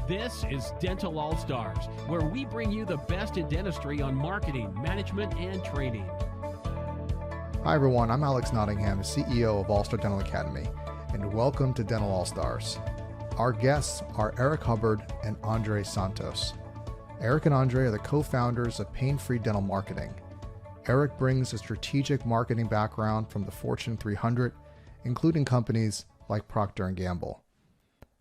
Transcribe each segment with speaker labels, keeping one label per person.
Speaker 1: This is Dental All-Stars, where we bring you the best in dentistry on marketing, management, and training.
Speaker 2: Hi everyone, I'm Alex Nottingham, CEO of All-Star Dental Academy, and welcome to Dental All-Stars. Our guests are Eric Hubbard and Andre Santos. Eric and Andre are the co-founders of Pain-Free Dental Marketing. Eric brings a strategic marketing background from the Fortune 300, including companies like Procter & Gamble.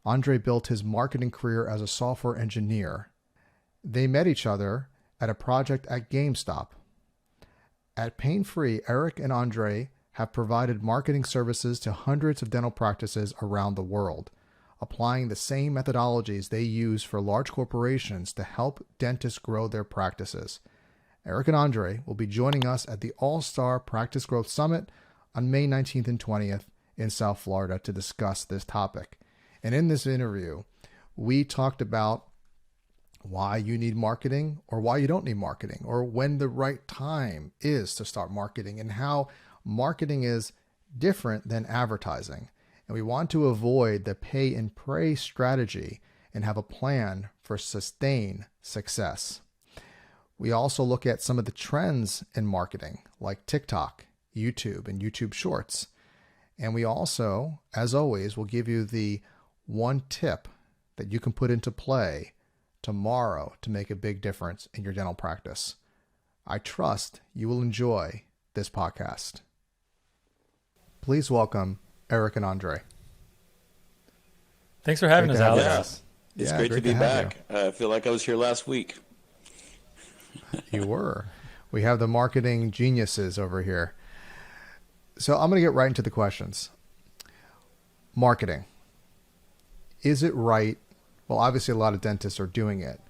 Speaker 2: Andre built his marketing career as a software engineer. They met each other at a project at GameStop. At Pain-Free, Eric and Andre have provided marketing services to hundreds of dental practices around the world, applying the same methodologies they use for large corporations to help dentists grow their practices. Eric and Andre will be joining us at the All-Star Practice Growth Summit on May 19th and 20th in South Florida to discuss this topic. And in this interview, we talked about why you need marketing or why you don't need marketing, or when the right time is to start marketing, and how marketing is different than advertising. And we want to avoid the pay and pray strategy and have a plan for sustained success. We also look at some of the trends in marketing, like TikTok, YouTube, and YouTube Shorts. And we also, as always, will give you the one tip that you can put into play tomorrow to make a big difference in your dental practice. I trust you will enjoy this podcast. Please welcome Eric and Andre.
Speaker 3: Thanks for having us, Alex.
Speaker 4: It's great to be back. I feel like I was here last week.
Speaker 2: You were. We have the marketing geniuses over here. So I'm going to get right into the questions. Marketing. Is it right? Well, obviously a lot of dentists are doing it,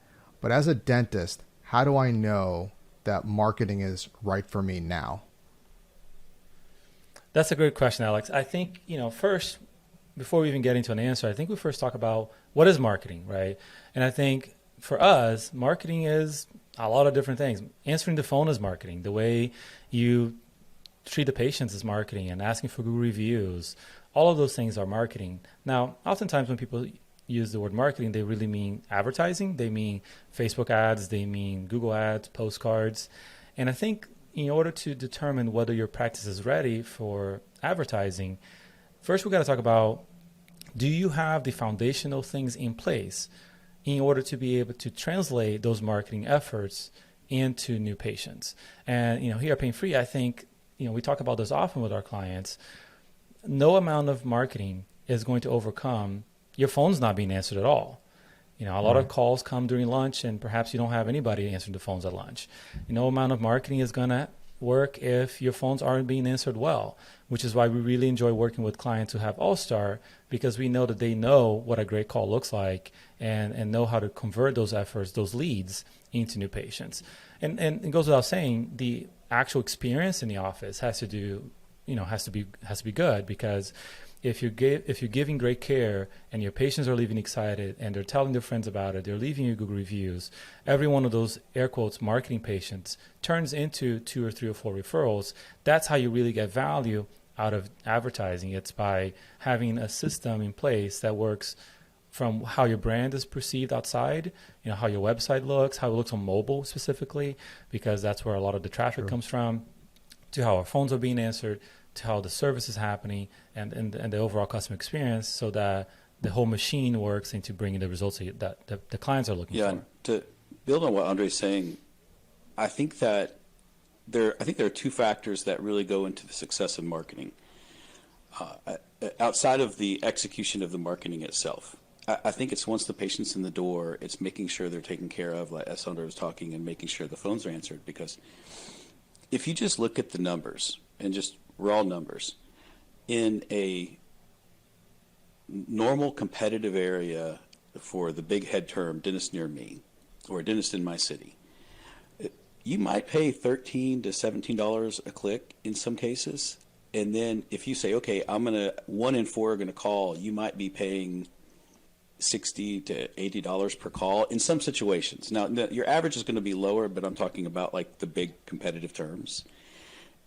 Speaker 2: but as a dentist, how do I know that marketing is right for me now?
Speaker 3: That's a great question, Alex. I think, first, before we even get into an answer, I think we first talk about what is marketing, right? And I think for us, marketing is a lot of different things. Answering the phone is marketing. The way you treat the patients is marketing, and asking for good reviews. All of those things are marketing. Now, oftentimes when people use the word marketing, they really mean advertising. They mean Facebook ads. They mean Google ads, postcards. And I think in order to determine whether your practice is ready for advertising, first we got to talk about, do you have the foundational things in place in order to be able to translate those marketing efforts into new patients? And, here at Pain-Free, I think, we talk about this often with our clients. No amount of marketing is going to overcome your phone's not being answered at all. A lot of calls come during lunch, and perhaps you don't have anybody answering the phones at lunch. No amount of marketing is going to work if your phones aren't being answered well, which is why we really enjoy working with clients who have All-Star, because we know that they know what a great call looks like and know how to convert those efforts, those leads, into new patients. And it goes without saying, the actual experience in the office has to be good, because if you're giving great care and your patients are leaving excited and they're telling their friends about it, they're leaving you good reviews, every one of those air quotes marketing patients turns into 2 or 3 or 4 referrals. That's how you really get value out of advertising. It's by having a system in place that works from how your brand is perceived outside, how your website looks, how it looks on mobile specifically, because that's where a lot of the traffic comes from, to how our phones are being answered, to how the service is happening, and the overall customer experience, so that the whole machine works into bringing the results that the clients are looking for.
Speaker 4: Yeah, to build on what Andre's saying, I think there are 2 factors that really go into the success of marketing. Outside of the execution of the marketing itself, I think it's once the patient's in the door, it's making sure they're taken care of, like as Andre was talking, and making sure the phones are answered. Because if you just look at the numbers, and just raw numbers, in a normal competitive area for the big head term, dentist near me, or dentist in my city, you might pay $13 to $17 a click in some cases. And then if you say, okay, 1 in 4 are going to call, you might be paying $60 to $80 per call in some situations. Now, your average is going to be lower, but I'm talking about like the big competitive terms.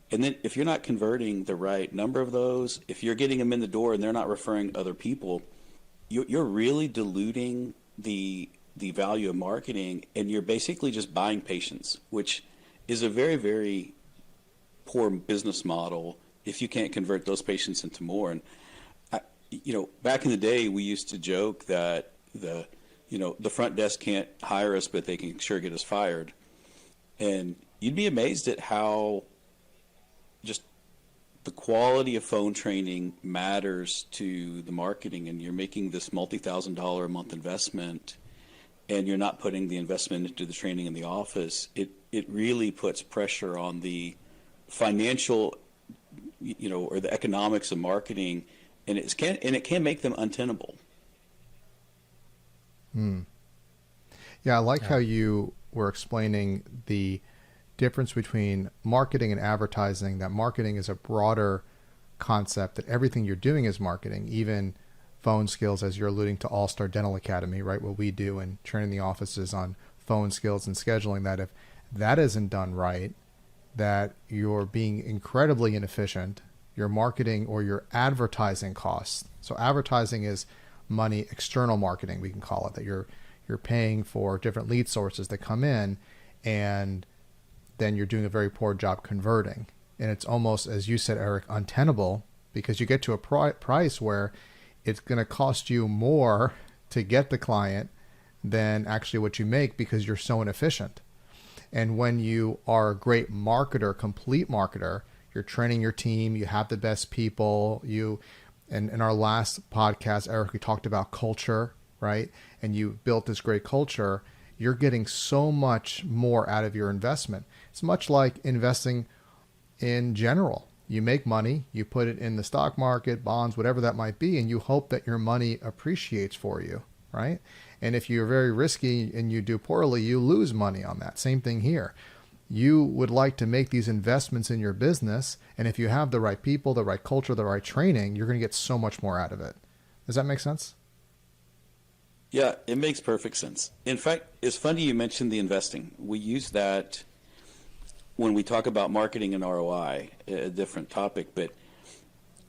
Speaker 4: And then if you're not converting the right number of those, if you're getting them in the door and they're not referring other people, you're really diluting the value of marketing, and you're basically just buying patients, which is a very, very poor business model if you can't convert those patients into more. And back in the day, we used to joke that the front desk can't hire us, but they can sure get us fired. And you'd be amazed at how just the quality of phone training matters to the marketing. And you're making this multi-$1,000 a month investment, and you're not putting the investment into the training in the office. It really puts pressure on the financial, or the economics of marketing, and it can make them untenable.
Speaker 2: Yeah, I like how you were explaining the difference between marketing and advertising, that marketing is a broader concept, that everything you're doing is marketing, even phone skills, as you're alluding to All-Star Dental Academy, right? What we do and training the offices on phone skills and scheduling, that if that isn't done right, that you're being incredibly inefficient, your marketing or your advertising costs. So advertising is money, external marketing, we can call it, that you're paying for different lead sources that come in, and then you're doing a very poor job converting. And it's almost, as you said, Eric, untenable, because you get to a price where it's going to cost you more to get the client than actually what you make, because you're so inefficient. And when you are a great marketer, complete marketer, you're training your team, you have the best people, and in our last podcast, Eric, we talked about culture, right? And you built this great culture, you're getting so much more out of your investment. It's much like investing in general. You make money, you put it in the stock market, bonds, whatever that might be, and you hope that your money appreciates for you, right? And if you're very risky and you do poorly, you lose money on that. Same thing here. You would like to make these investments in your business, and if you have the right people, the right culture, the right training, you're going to get so much more out of it. Does that make sense?
Speaker 4: Yeah, it makes perfect sense. In fact, it's funny you mentioned the investing. We use that when we talk about marketing and ROI, a different topic, but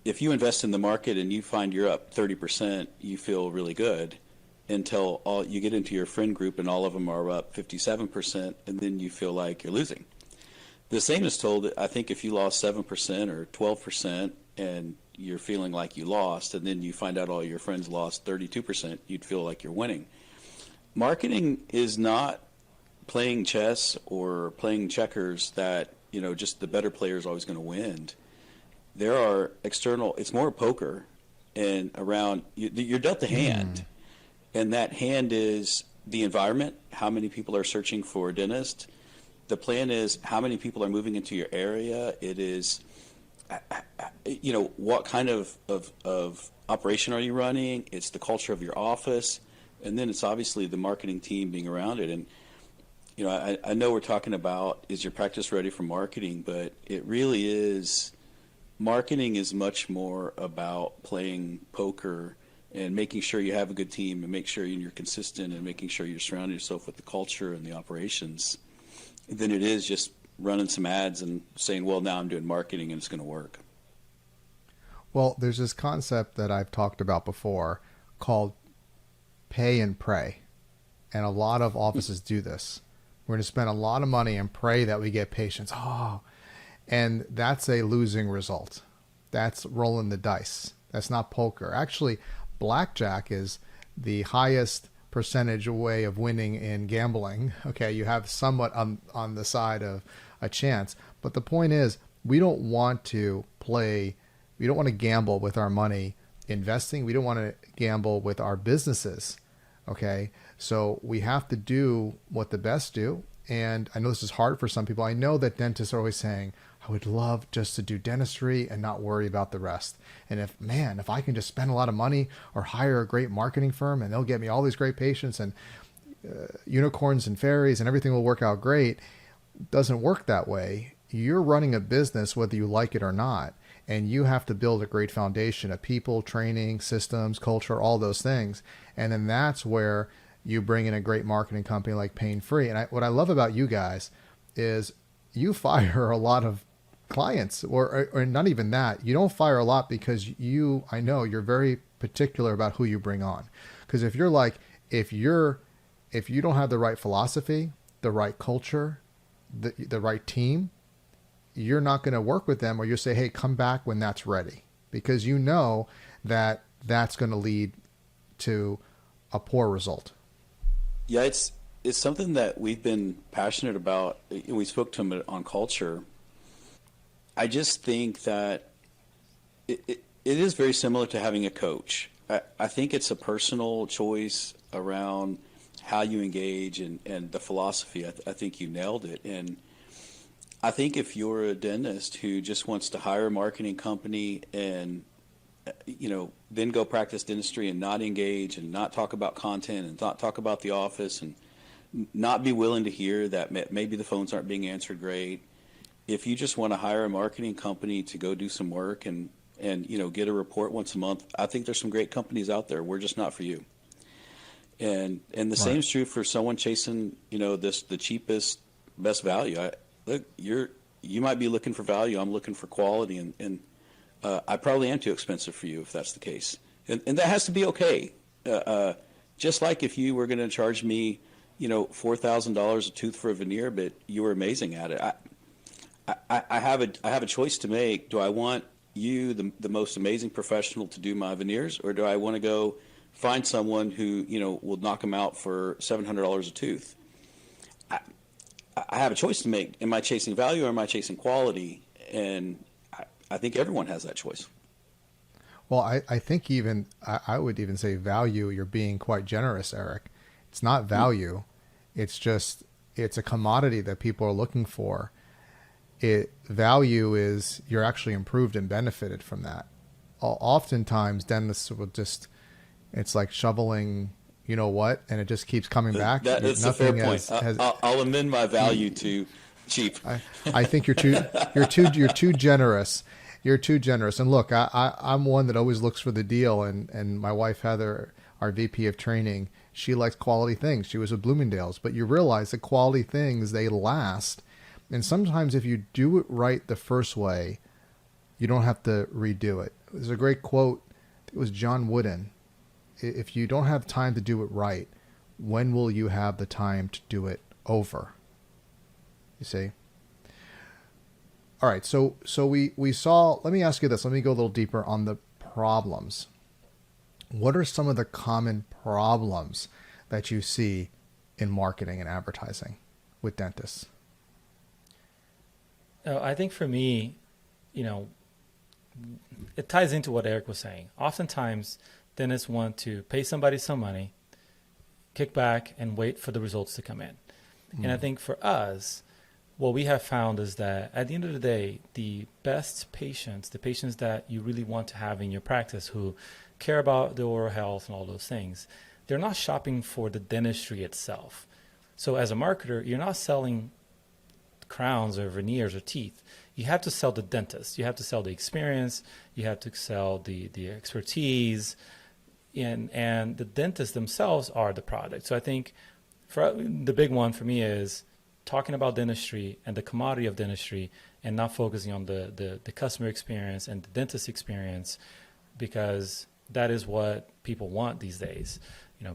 Speaker 4: if you invest in the market and you find you're up 30%, you feel really good until you get into your friend group and all of them are up 57%, and then you feel like you're losing. The same is told, I think, if you lost 7% or 12% and you're feeling like you lost, and then you find out all your friends lost 32%, you'd feel like you're winning. Marketing is not playing chess or playing checkers that, just the better player is always going to win. There are external, it's more poker, and around, you're dealt a hand. And that hand is the environment, how many people are searching for a dentist. The plan is how many people are moving into your area. It is, what kind of operation are you running? It's the culture of your office. And then it's obviously the marketing team being around it. And, I know we're talking about, is your practice ready for marketing? But it really is, marketing is much more about playing poker and making sure you have a good team and make sure you're consistent and making sure you're surrounding yourself with the culture and the operations than it is just running some ads and saying, well, now I'm doing marketing and it's going to work.
Speaker 2: Well, there's this concept that I've talked about before called pay and pray. And a lot of offices do this. We're going to spend a lot of money and pray that we get patients. And that's a losing result. That's rolling the dice. That's not poker. Actually, blackjack is the highest percentage way of winning in gambling. Okay, you have somewhat on the side of a chance. But the point is, we don't want to gamble with our money investing. We don't want to gamble with our businesses. Okay, so we have to do what the best do. And I know this is hard for some people. I know that dentists are always saying, I would love just to do dentistry and not worry about the rest. And if I can just spend a lot of money or hire a great marketing firm and they'll get me all these great patients and unicorns and fairies and everything will work out great. It doesn't work that way. You're running a business whether you like it or not. And you have to build a great foundation of people, training, systems, culture, all those things. And then that's where you bring in a great marketing company like Pain Free. And what I love about you guys is you fire a lot of clients, or not even that. You don't fire a lot because I know you're very particular about who you bring on. Because if you're like if you don't have the right philosophy, the right culture, the right team, you're not going to work with them, or you'll say, hey, come back when that's ready, because you know that that's going to lead to a poor result.
Speaker 4: Yeah, it's something that we've been passionate about. We spoke to him on culture. I just think that it is very similar to having a coach. I think it's a personal choice around how you engage and the philosophy. I think you nailed it. And I think if you're a dentist who just wants to hire a marketing company and then go practice dentistry and not engage and not talk about content and not talk about the office and not be willing to hear that maybe the phones aren't being answered great. If you just want to hire a marketing company to go do some work and get a report once a month, I think there's some great companies out there. We're just not for you. And the same is true for someone chasing the cheapest, best value. Look, you might be looking for value. I'm looking for quality, and I probably am too expensive for you if that's the case. And that has to be okay. Just like if you were going to charge me, $4,000 a tooth for a veneer, but you were amazing at it. I have a choice to make. Do I want you, the most amazing professional, to do my veneers, or do I want to go find someone who will knock them out for $700 a tooth? I have a choice to make. Am I chasing value or am I chasing quality? And I think everyone has that choice.
Speaker 2: Well, I think I would even say value. You're being quite generous, Eric. It's not value. It's a commodity that people are looking for. Value is you're actually improved and benefited from that. Oftentimes, dentists will it's like shoveling, and it just keeps coming back.
Speaker 4: That's a fair point. I'll amend my value to cheap.
Speaker 2: I think you're too generous. You're too generous. And look, I'm one that always looks for the deal. And my wife Heather, our VP of training, she likes quality things. She was at Bloomingdale's, but you realize that quality things, they last. And sometimes if you do it right the first way, you don't have to redo it. There's a great quote. It was John Wooden. If you don't have time to do it right, when will you have the time to do it over? You see? All right. So we saw, let me ask you this. Let me go a little deeper on the problems. What are some of the common problems that you see in marketing and advertising with dentists?
Speaker 3: I think for me, it ties into what Eric was saying. Oftentimes, dentists want to pay somebody some money, kick back, and wait for the results to come in. And I think for us, what we have found is that at the end of the day, the best patients, the patients that you really want to have in your practice who care about the oral health and all those things, they're not shopping for the dentistry itself. So as a marketer, you're not selling crowns or veneers or teeth. You have to sell the dentist. You have to sell the experience. You have to sell the expertise. And the dentists themselves are the product. So I think the big one for me is talking about dentistry and the commodity of dentistry and not focusing on the customer experience and the dentist experience, because that is what people want these days.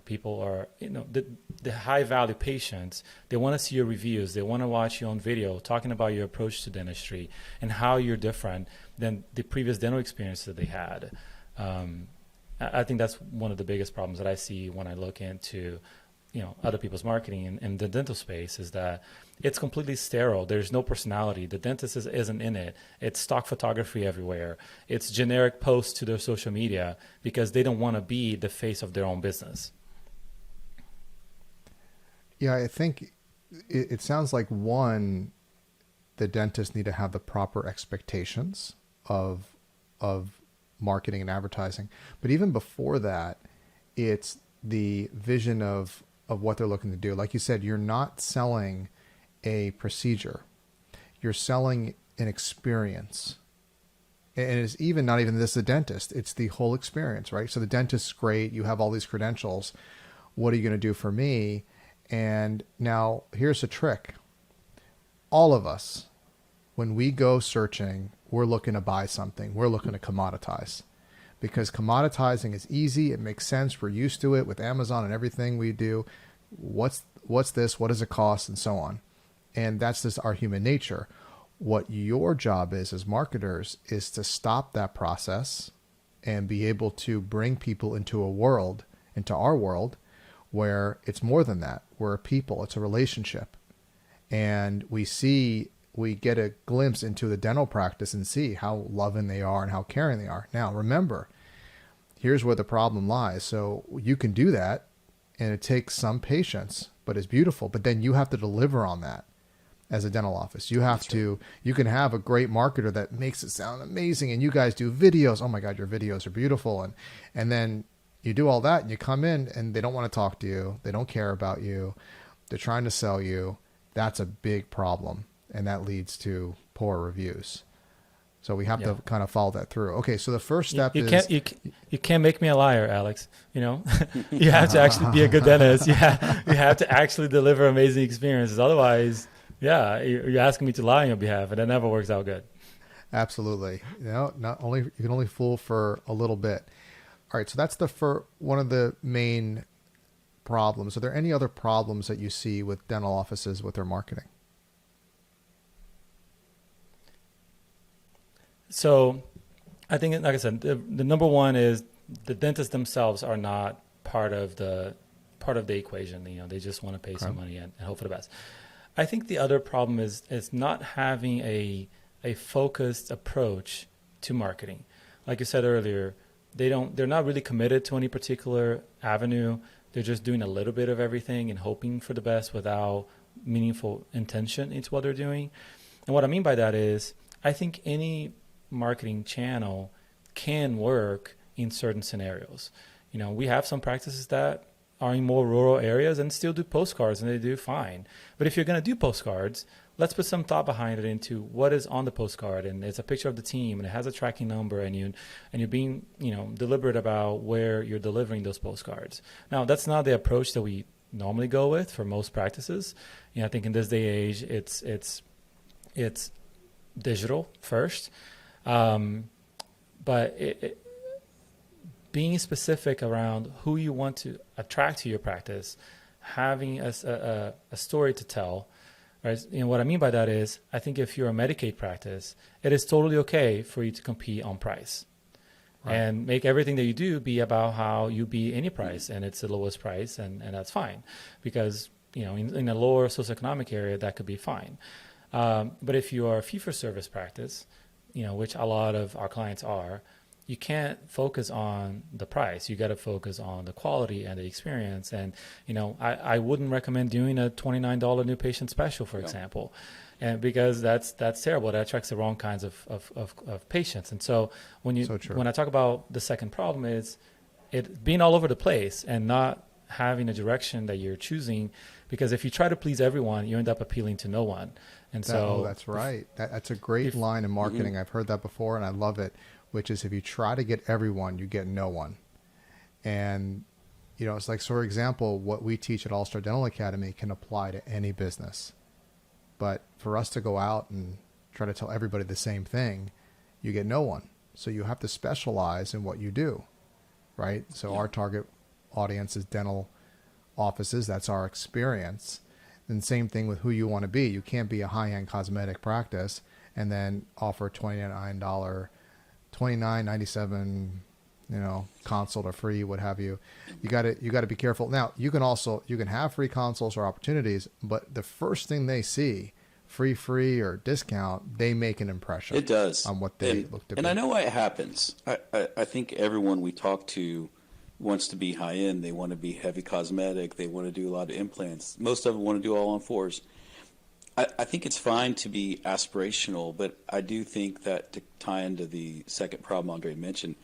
Speaker 3: People are, the high value patients, they want to see your reviews. They want to watch you on video talking about your approach to dentistry and how you're different than the previous dental experience that they had. I think that's one of the biggest problems that I see when I look into, other people's marketing in the dental space, is that it's completely sterile. There's no personality. The dentist isn't in it. It's stock photography everywhere. It's generic posts to their social media because they don't want to be the face of their own business.
Speaker 2: Yeah, I think it sounds like, one, the dentists need to have the proper expectations of marketing and advertising. But even before that, it's the vision of what they're looking to do. Like you said, you're not selling a procedure. You're selling an experience. And it's even not even this, the dentist. It's the whole experience, right? So the dentist's great. You have all these credentials. What are you going to do for me? And now here's a trick. All of us, when we go searching, we're looking to buy something. We're looking to commoditize. because commoditizing is easy. It makes sense. We're used to it with Amazon and everything we do. What's this? What does it cost? And so on. And that's just our human nature. What your job is as marketers is to stop that process and be able to bring people into our world, where it's more than that. We're a people. It's a relationship. And we get a glimpse into the dental practice and see how loving they are and how caring they are. Now, remember, here's where the problem lies. So you can do that, and it takes some patience, but it's beautiful. But then you have to deliver on that as a dental office. You have to, you can have a great marketer that makes it sound amazing, and you guys do videos. Oh my God, your videos are beautiful. And then you do all that, and you come in, and they don't want to talk to you. They don't care about you. They're trying to sell you. That's a big problem. And that leads to poor reviews. So we have to kind of follow that through. Okay, so the first step is...
Speaker 3: You can't make me a liar, Alex. You know, you have to actually be a good dentist. You have to actually deliver amazing experiences. Otherwise, you're asking me to lie on your behalf, and that never works out good.
Speaker 2: Absolutely. You can only fool for a little bit. All right, so that's one of the main problems. Are there any other problems that you see with dental offices with their marketing?
Speaker 3: So I think, like I said, the number one is the dentists themselves are not part of the equation. You know, they just want to pay some money and hope for the best. I think the other problem is not having a focused approach to marketing. Like you said earlier, they're not really committed to any particular avenue. They're just doing a little bit of everything and hoping for the best without meaningful intention into what they're doing. And what I mean by that is, I think any marketing channel can work in certain scenarios. You know, we have some practices that are in more rural areas and still do postcards, and they do fine. But if you're going to do postcards, let's put some thought behind it into what is on the postcard, and it's a picture of the team, and it has a tracking number, and you're being, you know, deliberate about where you're delivering those postcards. Now, that's not the approach that we normally go with for most practices. You know, I think in this day and age, it's digital first. But being specific around who you want to attract to your practice, having a story to tell, right? You know, what I mean by that is, I think if you're a Medicaid practice, it is totally okay for you to compete on price. Right. And make everything that you do be about how you beat any price, and it's the lowest price, and that's fine. Because, you know, in a lower socioeconomic area, that could be fine. But if you are a fee-for-service practice, you know, which a lot of our clients are, you can't focus on the price. You got to focus on the quality and the experience. And, you know, I wouldn't recommend doing a $29 new patient special, for example, and because that's terrible. That attracts the wrong kinds of patients. And so when I talk about the second problem is it being all over the place and not having a direction that you're choosing, because if you try to please everyone, you end up appealing to no one. And
Speaker 2: that's right. That's a great line in marketing. I've heard that before, and I love it, which is if you try to get everyone, you get no one. And, you know, it's like, so for example, what we teach at All Star Dental Academy can apply to any business. But for us to go out and try to tell everybody the same thing, you get no one. So you have to specialize in what you do, right? So our target audience is dental offices. That's our experience. And same thing with who you want to be. You can't be a high-end cosmetic practice and then offer $29.97, you know, consult or free, what have you. You got to be careful. Now, you can have free consults or opportunities, but the first thing they see, free or discount, they make an impression.
Speaker 4: It does
Speaker 2: on what they look to be.
Speaker 4: And I know why it happens. I think everyone we talk to wants to be high end. They want to be heavy cosmetic. They want to do a lot of implants. Most of them want to do all on fours. I think it's fine to be aspirational, but I do think that to tie into the second problem Andre mentioned,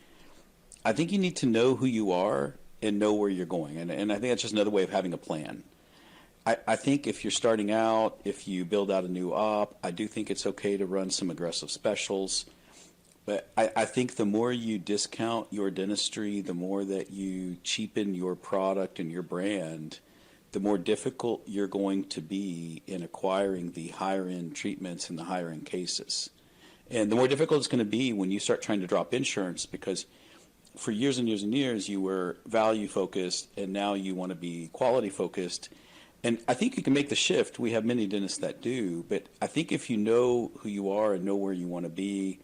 Speaker 4: I think you need to know who you are and know where you're going. And I think that's just another way of having a plan. I think if you're starting out, if you build out a new op, I do think it's okay to run some aggressive specials. But I think the more you discount your dentistry, the more that you cheapen your product and your brand, the more difficult you're going to be in acquiring the higher-end treatments and the higher-end cases. And the more difficult it's going to be when you start trying to drop insurance, because for years and years and years, you were value focused, and now you want to be quality focused. And I think you can make the shift. We have many dentists that do, but I think if you know who you are and know where you want to be,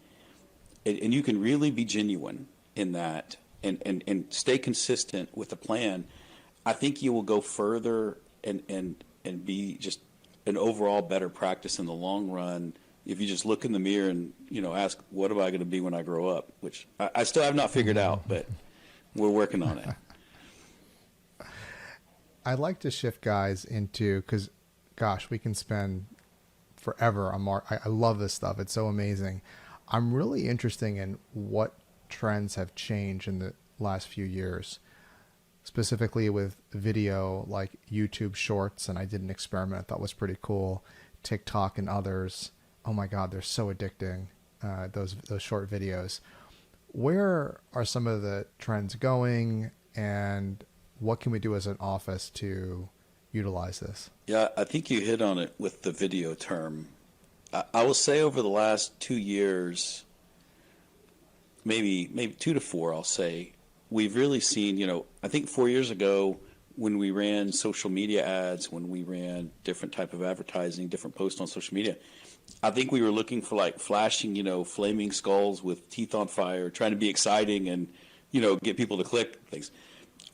Speaker 4: and you can really be genuine in that, and stay consistent with the plan, I think you will go further and be just an overall better practice in the long run. If you just look in the mirror and, ask, what am I going to be when I grow up? Which I still have not figured out, but we're working on it.
Speaker 2: I'd like to shift guys into, because, gosh, we can spend forever on I love this stuff. It's so amazing. I'm really interested in what trends have changed in the last few years, specifically with video like YouTube Shorts, and I did an experiment I thought was pretty cool. TikTok and others. Oh my God, they're so addicting, those short videos. Where are some of the trends going, and what can we do as an office to utilize this?
Speaker 4: Yeah, I think you hit on it with the video term. I will say over the last 2 years, maybe 2 to 4, I'll say, we've really seen, I think 4 years ago when we ran social media ads, when we ran different type of advertising, different posts on social media, I think we were looking for like flashing, flaming skulls with teeth on fire, trying to be exciting and, get people to click things.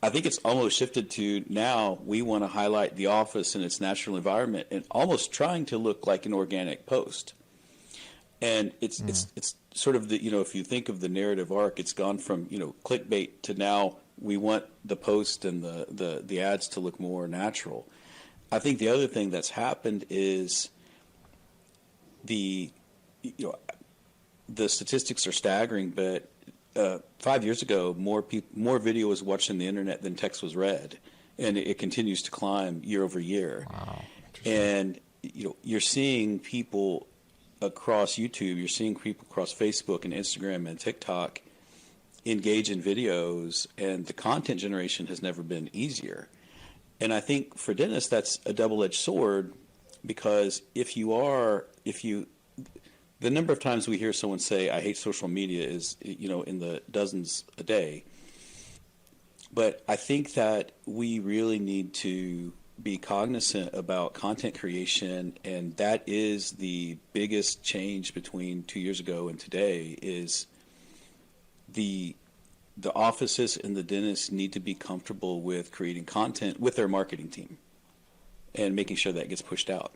Speaker 4: I think it's almost shifted to now we want to highlight the office in its natural environment and almost trying to look like an organic post. And it's sort of the, if you think of the narrative arc, it's gone from, clickbait to now we want the post and the ads to look more natural. I think the other thing that's happened is the statistics are staggering, but 5 years ago, more video was watched on the internet than text was read, and it continues to climb year over year.
Speaker 2: Wow.
Speaker 4: And you're seeing people across YouTube, you're seeing people across Facebook and Instagram and TikTok engage in videos, and the content generation has never been easier. And I think for dentists, that's a double-edged sword, because the number of times we hear someone say, I hate social media is, in the dozens a day. But I think that we really need to be cognizant about content creation, and that is the biggest change between 2 years ago and today is the offices and the dentists need to be comfortable with creating content with their marketing team and making sure that gets pushed out.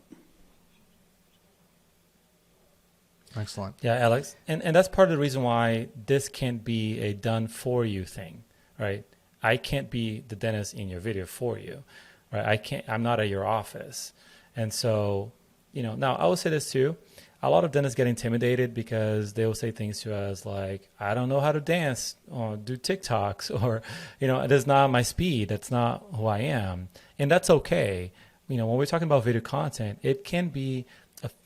Speaker 2: Excellent.
Speaker 3: Yeah, Alex. And that's part of the reason why this can't be a done for you thing, right? I can't be the dentist in your video for you, right? I'm not at your office. And so, now I will say this too. A lot of dentists get intimidated because they will say things to us like, I don't know how to dance or do TikToks, or, that's not my speed. That's not who I am. And that's okay. When we're talking about video content, it can be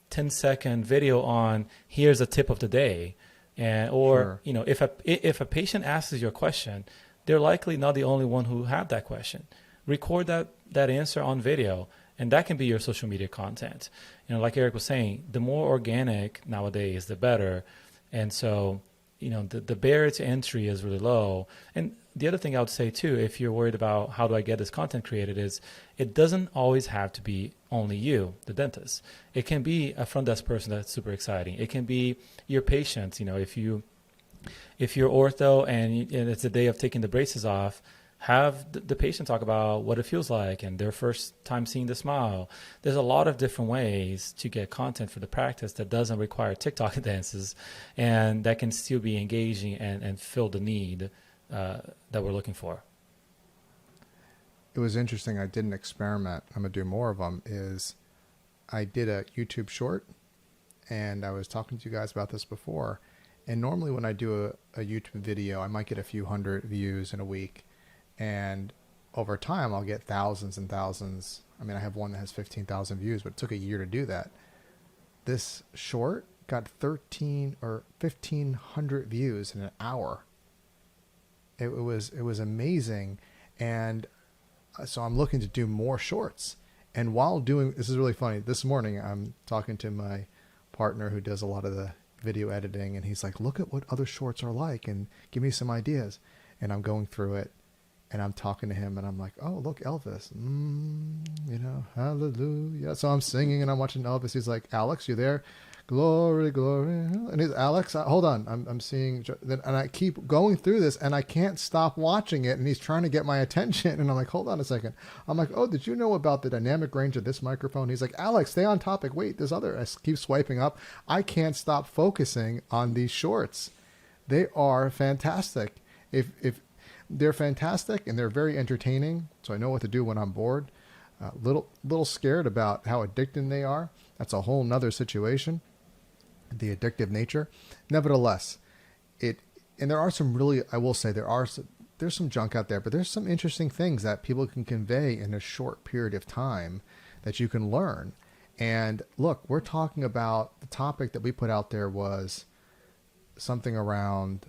Speaker 3: 10-second video on here's a tip of the day, or
Speaker 2: Sure.
Speaker 3: If a patient asks you a question, they're likely not the only one who had that question. Record that answer on video, and that can be your social media content. Like Eric was saying, the more organic nowadays, the better. And so the barrier to entry is really low. And the other thing I would say too, if you're worried about how do I get this content created, is it doesn't always have to be only you, the dentist. It can be a front desk person that's super exciting. It can be your patients. If you're ortho and it's the day of taking the braces off, have the patient talk about what it feels like and their first time seeing the smile. There's a lot of different ways to get content for the practice that doesn't require TikTok dances, and that can still be engaging and fill the need that we're looking for.
Speaker 2: It was interesting. I did an experiment. I'm going to do more of them. I did a YouTube short, and I was talking to you guys about this before. And normally when I do a YouTube video, I might get a few hundred views in a week. And over time, I'll get thousands and thousands. I mean, I have one that has 15,000 views, but it took a year to do that. This short got 13 or 1,500 views in an hour. It was amazing. And so I'm looking to do more shorts. And while doing, this is really funny. This morning, I'm talking to my partner who does a lot of the video editing, and he's like, look at what other shorts are like and give me some ideas. and I'm going through it, and I'm talking to him, and I'm like, oh, look, Elvis, hallelujah. So I'm singing, and I'm watching Elvis. He's like, Alex, you there? Glory, glory. And he's, Alex, hold on. I'm seeing, and I keep going through this, and I can't stop watching it, and he's trying to get my attention, and I'm like, hold on a second. I'm like, oh, did you know about the dynamic range of this microphone? He's like, Alex, stay on topic. Wait, there's other. I keep swiping up. I can't stop focusing on these shorts. They are fantastic. If they're fantastic, and they're very entertaining, so I know what to do when I'm bored. Little scared about how addicting they are. That's a whole nother situation. The addictive nature. Nevertheless, and there are some really, I will say there's some junk out there, but there's some interesting things that people can convey in a short period of time that you can learn. And look, we're talking about the topic that we put out there was something around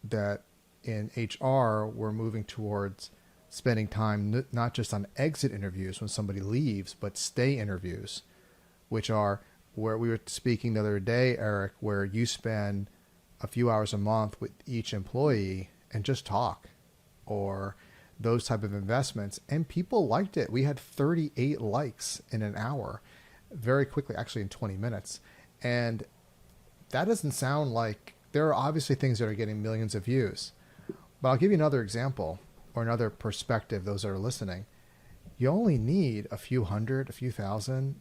Speaker 2: that in HR, we're moving towards spending time not just on exit interviews when somebody leaves, but stay interviews, which are where we were speaking the other day, Eric, where you spend a few hours a month with each employee and just talk, or those type of investments. And people liked it. We had 38 likes in an hour very quickly, actually in 20 minutes. And that doesn't sound like, there are obviously things that are getting millions of views, but I'll give you another example or another perspective. Those that are listening, you only need a few hundred, a few thousand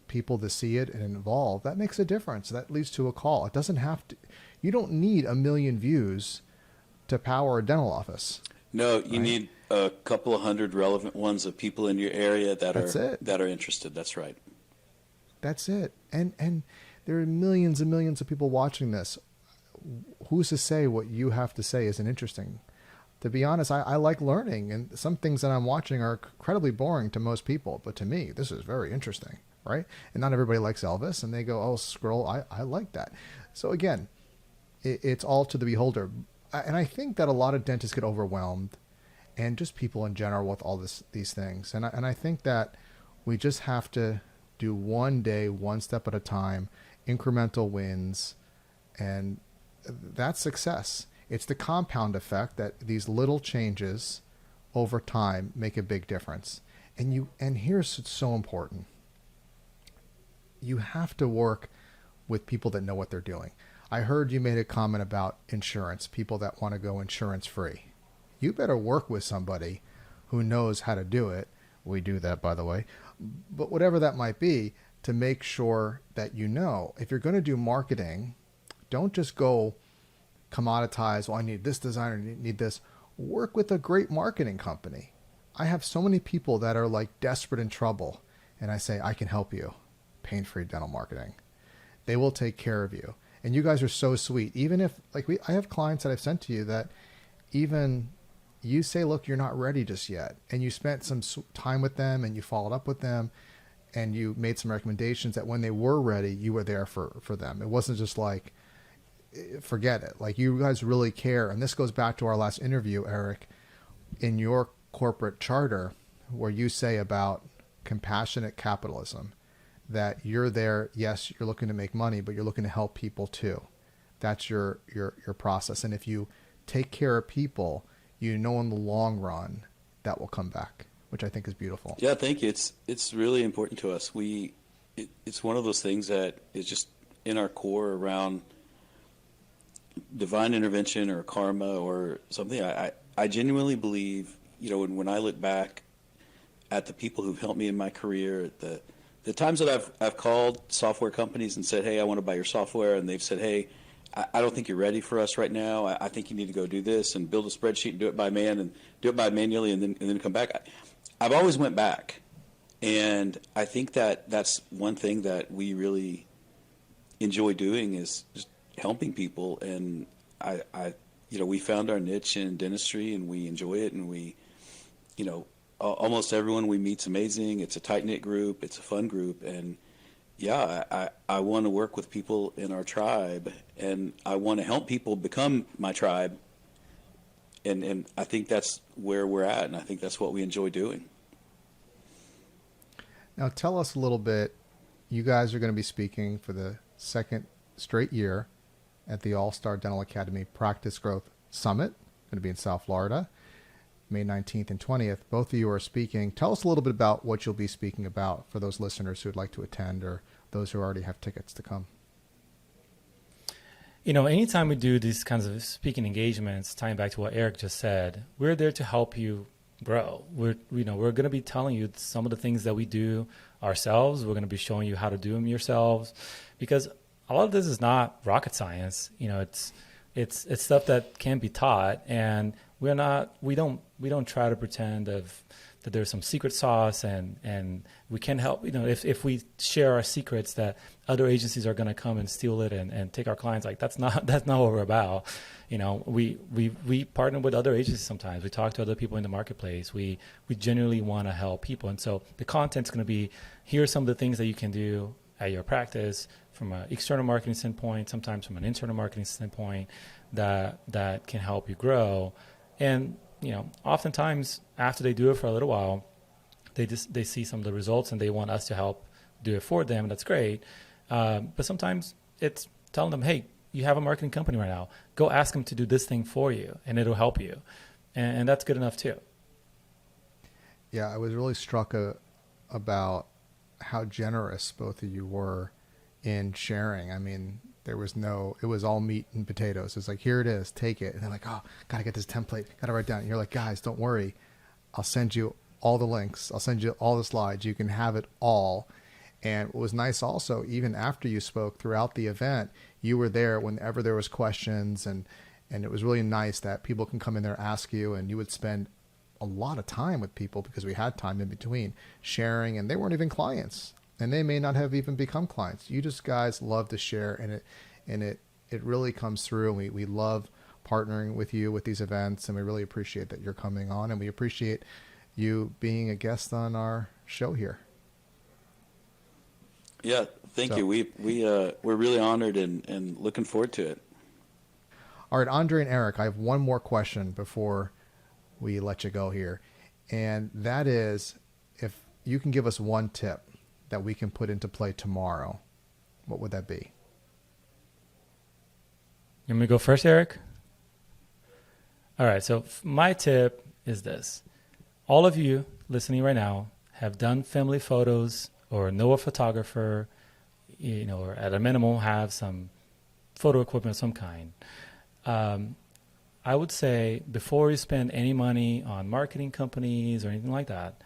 Speaker 2: people to see it and involve. That makes a difference. That leads to a call. It doesn't have to, you don't need 1 million views to power a dental office.
Speaker 4: No, you need a couple of hundred relevant ones of people in your area that are interested. That's right.
Speaker 2: That's it. And there are millions and millions of people watching this. Who's to say what you have to say isn't interesting? To be honest, I like learning, and some things that I'm watching are incredibly boring to most people, but to me, this is very interesting, right? And not everybody likes Elvis, and they go, oh, scroll, I like that. So again, it's all to the beholder. And I think that a lot of dentists get overwhelmed, and just people in general, with all these things. And I think that we just have to do one day, one step at a time, incremental wins, and that's success. It's the compound effect that these little changes over time make a big difference. And here's what's so important. You have to work with people that know what they're doing. I heard you made a comment about insurance, people that want to go insurance free. You better work with somebody who knows how to do it. We do that, by the way. But whatever that might be, to make sure that you know, if you're going to do marketing, don't just go commoditize, well, I need this designer, I need this. Work with a great marketing company. I have so many people that are like desperate in trouble, and I say, I can help you. Pain-free dental marketing. They will take care of you. And you guys are so sweet. Even if, I have clients that I've sent to you that even you say, look, you're not ready just yet. And you spent some time with them, and you followed up with them, and you made some recommendations that when they were ready, you were there for them. It wasn't just like, forget it. Like, you guys really care. And this goes back to our last interview, Eric, in your corporate charter, where you say about compassionate capitalism, that you're there. Yes, you're looking to make money, but you're looking to help people too. That's your process. And if you take care of people, you know, in the long run, that will come back, which I think is beautiful.
Speaker 4: Yeah, thank you. It's really important to us. It's one of those things that is just in our core around divine intervention or karma or something. I genuinely believe, when I look back at the people who've helped me in my career, the times that I've called software companies and said, hey, I want to buy your software, and they've said, hey, I don't think you're ready for us right now. I think you need to go do this and build a spreadsheet and do it by man and do it by manually and then come back. I've always went back, and I think that that's one thing that we really enjoy doing is just helping people. And we found our niche in dentistry, and we enjoy it, and we, almost everyone we meet's amazing. It's a tight-knit group. It's a fun group. And yeah, I want to work with people in our tribe, and I want to help people become my tribe. And I think that's where we're at, and I think that's what we enjoy doing.
Speaker 2: Now tell us a little bit, you guys are going to be speaking for the second straight year at the All-Star Dental Academy Practice Growth Summit. going to be in South Florida, May 19th and 20th. Both of you are speaking. Tell us a little bit about what you'll be speaking about for those listeners who would like to attend or those who already have tickets to come.
Speaker 3: Anytime we do these kinds of speaking engagements, tying back to what Eric just said, we're there to help you grow. We're going to be telling you some of the things that we do ourselves. We're going to be showing you how to do them yourselves, because a lot of this is not rocket science. It's stuff that can be taught, and we don't try to pretend that there's some secret sauce and we can help. If we share our secrets, that other agencies are going to come and steal it and take our clients. Like that's not what we're about. We partner with other agencies sometimes. We talk to other people in the marketplace. We genuinely want to help people, and so the content's going to be, here are some of the things that you can do at your practice from an external marketing standpoint, sometimes from an internal marketing standpoint, that can help you grow. And oftentimes after they do it for a little while, they see some of the results and they want us to help do it for them. That's great. But sometimes it's telling them, hey, you have a marketing company right now. Go ask them to do this thing for you, and it'll help you. And that's good enough too.
Speaker 2: Yeah, I was really struck about how generous both of you were in sharing. I mean, it was all meat and potatoes. It's like, here it is, take it. And they're like, oh, got to get this template, got to write down. And you're like, guys, don't worry. I'll send you all the links. I'll send you all the slides. You can have it all. And what was nice also, even after you spoke throughout the event, you were there whenever there was questions. And it was really nice that people can come in there, ask you, and you would spend a lot of time with people, because we had time in between sharing, and they weren't even clients. And they may not have even become clients. You just guys love to share, and it really comes through. And we love partnering with you with these events, and we really appreciate that you're coming on, and we appreciate you being a guest on our show here.
Speaker 4: Yeah, thank you. We're really honored and looking forward to it.
Speaker 2: All right, Andre and Eric, I have one more question before we let you go here, and that is, if you can give us one tip that we can put into play tomorrow, what would that be?
Speaker 3: You want me to go first, Eric? All right, so my tip is this. All of you listening right now have done family photos or know a photographer, or at a minimum have some photo equipment of some kind. I would say, before you spend any money on marketing companies or anything like that,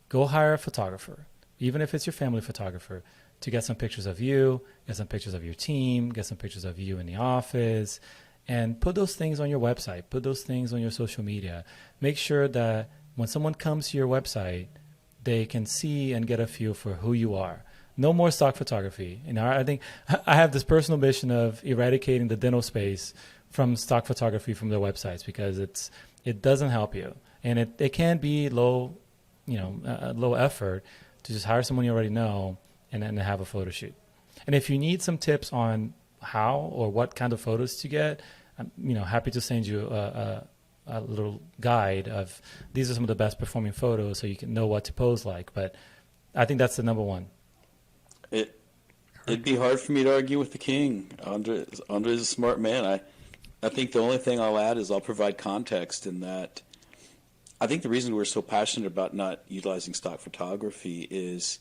Speaker 3: go hire a photographer, even if it's your family photographer, to get some pictures of you, get some pictures of your team, get some pictures of you in the office, and put those things on your website, put those things on your social media. Make sure that when someone comes to your website, they can see and get a feel for who you are. No more stock photography. I think I have this personal mission of eradicating the dental space from stock photography from their websites, because it doesn't help you, and it can be low effort to just hire someone you already know and then have a photo shoot. And if you need some tips on how or what kind of photos to get, I'm happy to send you a little guide of, these are some of the best performing photos, so you can know what to pose like. But I think that's the number one.
Speaker 4: It'd be hard for me to argue with the king. Andre's a smart man. I think the only thing I'll add is I'll provide context in that. I think the reason we're so passionate about not utilizing stock photography is,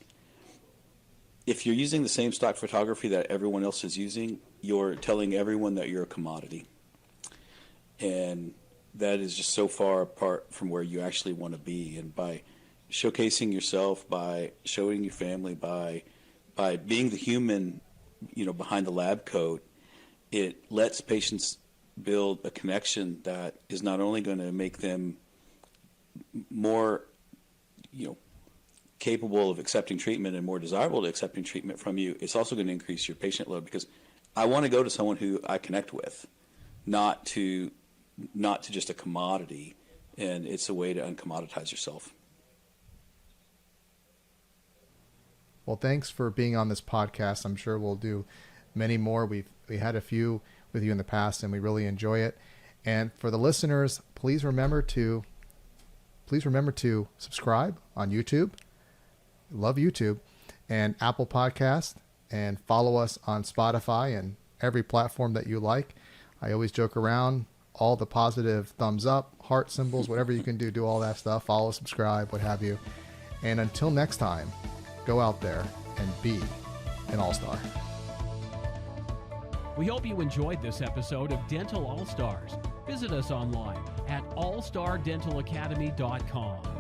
Speaker 4: if you're using the same stock photography that everyone else is using, you're telling everyone that you're a commodity. And that is just so far apart from where you actually want to be. And by showcasing yourself, by showing your family, by being the human, behind the lab coat, it lets patients build a connection that is not only going to make them more, capable of accepting treatment and more desirable to accepting treatment from you, it's also going to increase your patient load, because I want to go to someone who I connect with, not to just a commodity, and it's a way to uncommoditize yourself.
Speaker 2: Well, thanks for being on this podcast. I'm sure we'll do many more. We had a few with you in the past, and we really enjoy it. And for the listeners, please remember to subscribe on YouTube. Love YouTube, and Apple Podcast, and follow us on Spotify and every platform that you like. I always joke around, all the positive thumbs up, heart symbols, whatever you can do all that stuff. Follow, subscribe, what have you. And until next time, go out there and be an all-star.
Speaker 1: We hope you enjoyed this episode of Dental All-Stars. Visit us online at allstardentalacademy.com.